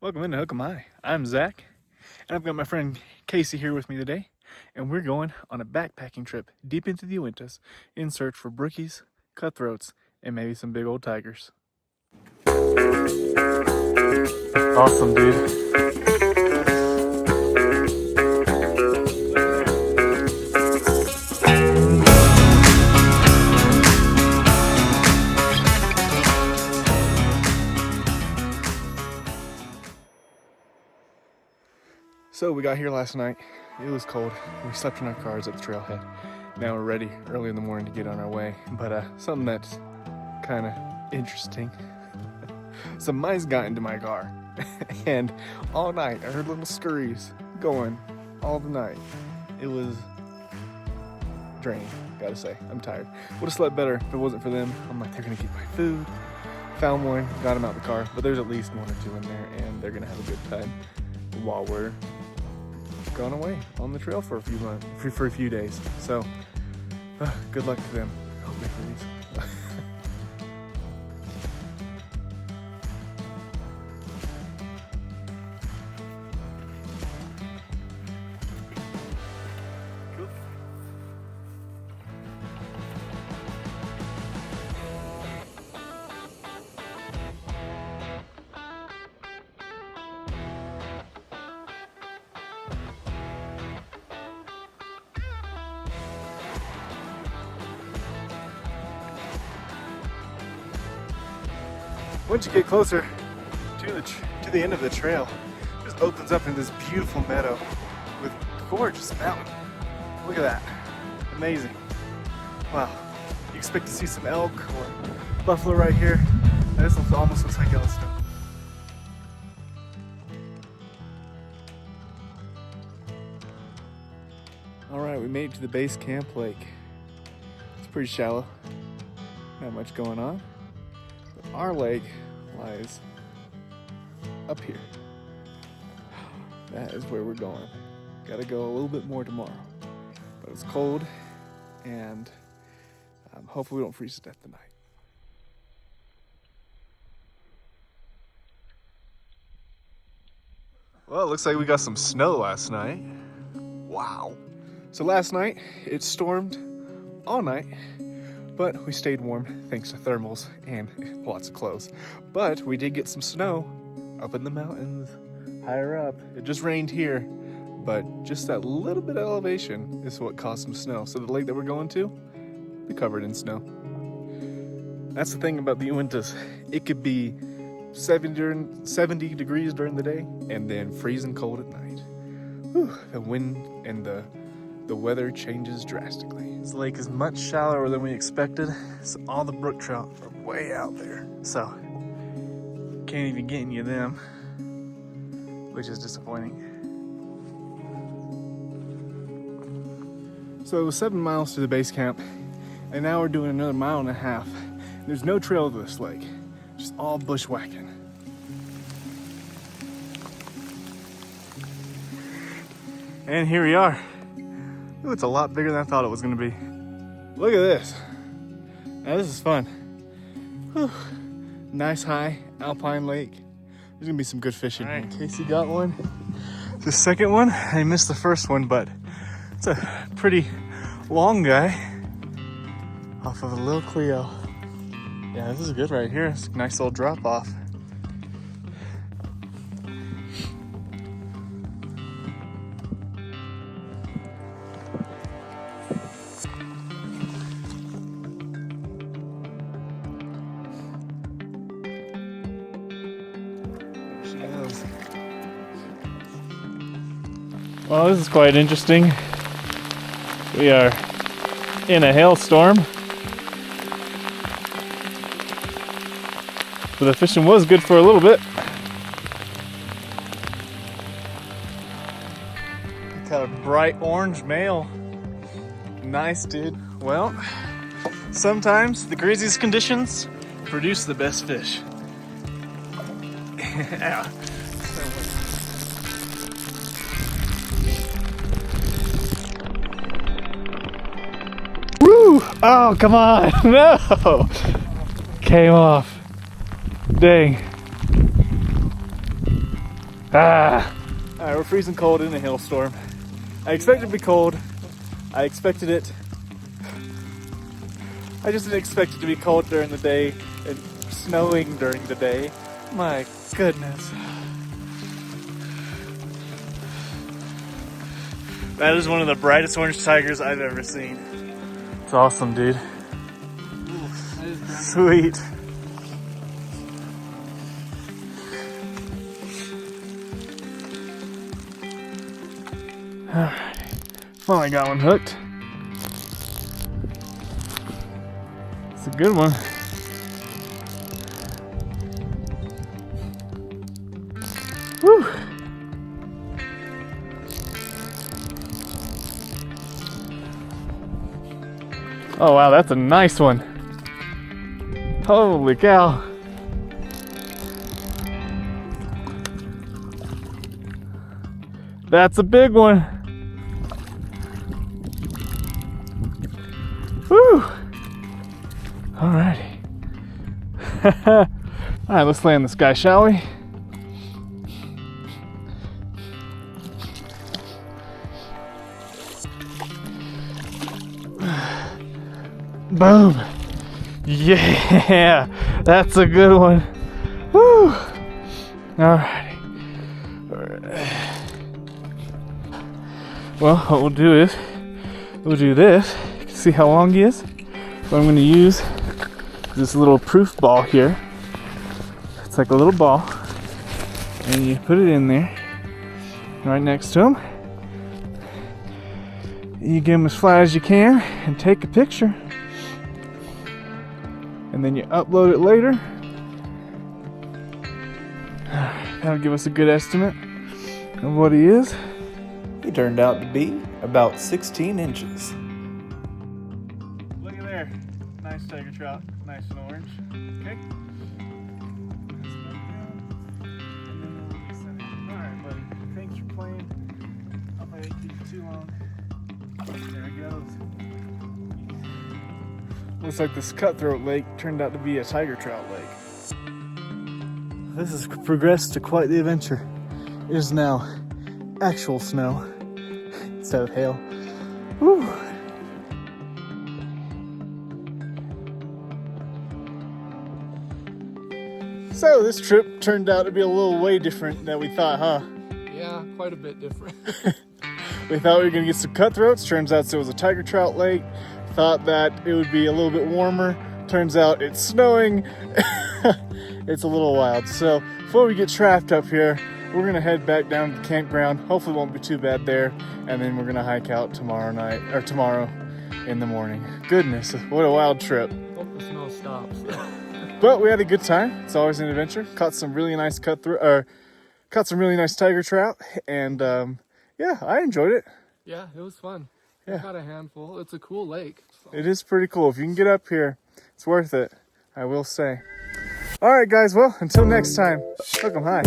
Welcome into Hook 'em High. I'm Zach, and I've got my friend Casey here with me today, and we're going on a backpacking trip deep into the Uintas in search for brookies, cutthroats, and maybe some big old tigers. Awesome, dude. So we got here last night. It was cold. We slept in our cars at the Trailhead. Now we're ready early in the morning to get on our way. But something that's kind of interesting. Some mice got into my car. And all night I heard little scurries going all the night. It was draining, gotta say. I'm tired. Would have slept better if it wasn't for them. I'm like, they're gonna get my food. Found one, got him out the car. But there's at least one or two in there, and they're gonna have a good time while we're gone away on the trail for a few days. So good luck to them. Hope they freeze. Once you get closer to the end of the trail, it just opens up into this beautiful meadow with gorgeous mountain. Look at that. Amazing. Wow. You expect to see some elk or buffalo right here. This almost looks like Yellowstone. Alright, we made it to the base camp lake. It's pretty shallow. Not much going on. Our lake lies up here. That is where we're going. Gotta go a little bit more tomorrow. But it's cold, and hopefully we don't freeze to death tonight. Well, it looks like we got some snow last night. Wow. So last night, it stormed all night. But we stayed warm thanks to thermals and lots of clothes. But we did get some snow up in the mountains, higher up. It just rained here, but just that little bit of elevation is what caused some snow. So the lake that we're going to, be covered in snow. That's the thing about the Uintas. It could be 70 degrees during the day and then freezing cold at night. Whew, the wind and the weather changes drastically. This lake is much shallower than we expected, so all the brook trout are way out there. So, can't even get any of them, which is disappointing. So it was 7 miles to the base camp, and now we're doing another 1.5 miles. There's no trail to this lake, just all bushwhacking. And here we are. Ooh, it's a lot bigger than I thought it was gonna be. Look at this. Now this is fun. Whew. Nice high Alpine lake. There's gonna be some good fishing. All right. Casey got one. The second one, I missed the first one, but it's a pretty long guy off of a little Clio. Yeah, this is good right here. It's a nice little drop off. Well, this is quite interesting. We are in a hailstorm. But the fishing was good for a little bit. Got a bright orange male. Nice, dude. Well, sometimes the craziest conditions produce the best fish. Yeah. Woo! Oh, come on! No! Came off. Dang. Alright, we're freezing cold in a hailstorm. I expected it to be cold. I expected it. I just didn't expect it to be cold during the day and snowing during the day. My goodness. That is one of the brightest orange tigers I've ever seen. It's awesome, dude. Sweet. Alright. Finally got one hooked. It's a good one. Whew. Oh wow, that's a nice one. Holy cow. That's a big one. Whew. Alrighty. Alright, let's land this guy, shall we? Boom. Yeah, that's a good one. Woo. Alrighty. Well, what we'll do is we'll do this. You can see how long he is. What I'm going to use is this little proof ball here. It's like a little ball, and you put it in there, right next to him. You get him as flat as you can, and take a picture. And then you upload it later. That'll give us a good estimate of what he is. He turned out to be about 16 inches. Look at there. Nice tiger trout. Nice and orange. Okay. Alright, buddy. Thanks for playing. Hope I didn't keep you too long. There it goes. Looks like this Cutthroat Lake turned out to be a tiger trout lake. This has progressed to quite the adventure. It is now actual snow instead of hail. Whew. So this trip turned out to be a little way different than we thought, huh? Yeah, quite a bit different. We thought we were gonna get some cutthroats. Turns out it was a tiger trout lake. Thought that it would be a little bit warmer. Turns out it's snowing. It's a little wild. So before we get trapped up here, we're gonna head back down to the campground. Hopefully it won't be too bad there. And then we're gonna hike out tomorrow night, or tomorrow in the morning. Goodness, what a wild trip. Hope the snow stops. But we had a good time. It's always an adventure. Caught some really nice caught some really nice tiger trout. And yeah, I enjoyed it. Yeah, it was fun. Yeah. I got a handful. It's a cool lake. So. It is pretty cool. If you can get up here, it's worth it, I will say. All right, guys. Well, until next time, hook 'em high.